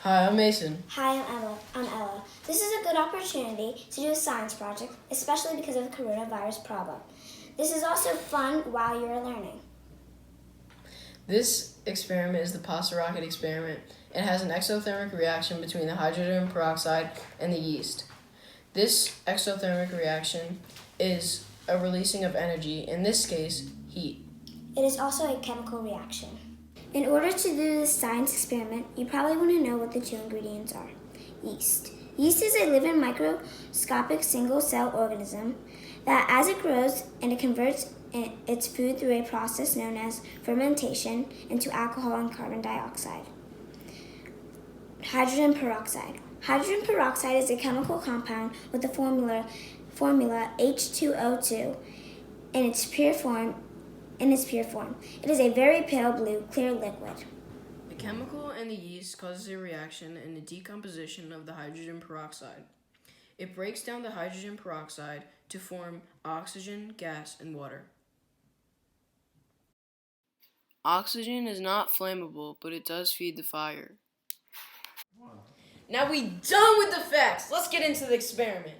Hi, I'm Mason. Hi, I'm Ella. This is a good opportunity to do a science project, especially because of the coronavirus problem. This is also fun while you're learning. This experiment is the pasta rocket experiment. It has an exothermic reaction between the hydrogen peroxide and the yeast. This exothermic reaction is a releasing of energy, in this case, heat. It is also a chemical reaction. In order to do this science experiment, you probably want to know what the two ingredients are. Yeast. Yeast is a living microscopic single-cell organism that, as it grows and it converts its food through a process known as fermentation into alcohol and carbon dioxide. Hydrogen peroxide. Hydrogen peroxide is a chemical compound with the formula H2O2 in its pure form. It is a very pale blue, clear liquid. The chemical in the yeast causes a reaction in the decomposition of the hydrogen peroxide. It breaks down the hydrogen peroxide to form oxygen, gas, and water. Oxygen is not flammable, but it does feed the fire. Now we done with the facts. Let's get into the experiment.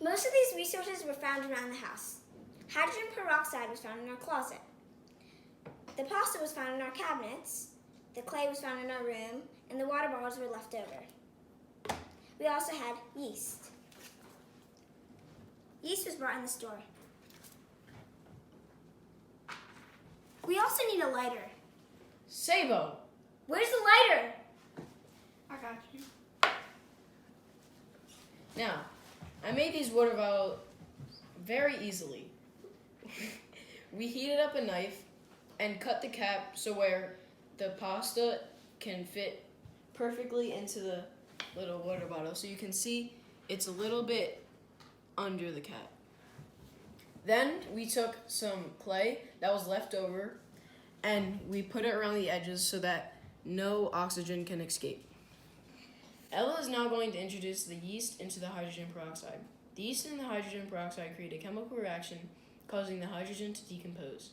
Most of these resources were found around the house. Hydrogen peroxide was found in our closet. The pasta was found in our cabinets. The clay was found in our room, and the water bottles were left over. We also had yeast. Yeast was brought in the store. We also need a lighter. Sabo, Where's the lighter? I got you. Now, I made these water bottles very easily. We heated up a knife and cut the cap so where the pasta can fit perfectly into the little water bottle. So you can see it's a little bit under the cap. Then we took some clay that was left over and we put it around the edges so that no oxygen can escape. Ella is now going to introduce the yeast into the hydrogen peroxide. The yeast and the hydrogen peroxide create a chemical reaction causing the hydrogen to decompose.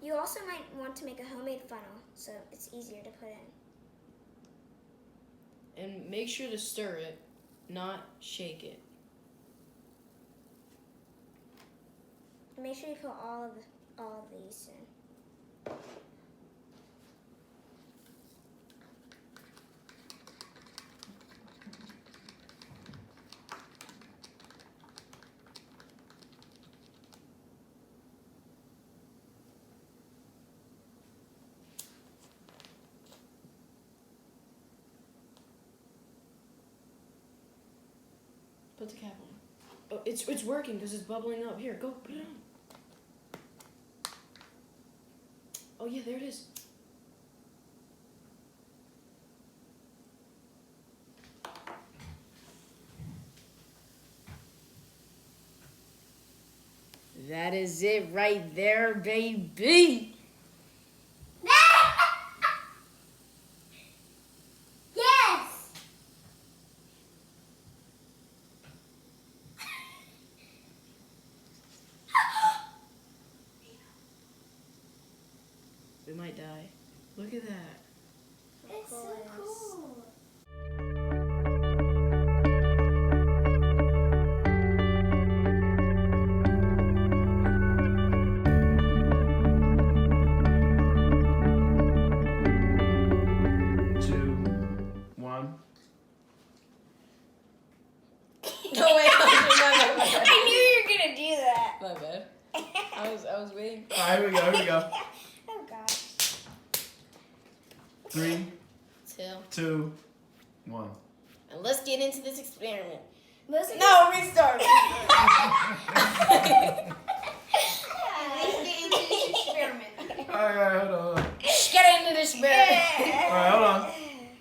You also might want to make a homemade funnel so it's easier to put in. And make sure to stir it, not shake it. Make sure you put all of the yeast in. Put the cap on. Oh, it's working because it's bubbling up. Here, go put it on. Oh yeah, there it is. That is it right there, baby. Yes! We might die. Look at that. It's so cool. Two, one. No wait, my I knew you were gonna do that. bad. I was waiting. All right, here we go. Oh gosh. 3, Two. 2, 1. And let's get into this experiment. Most of No, restart.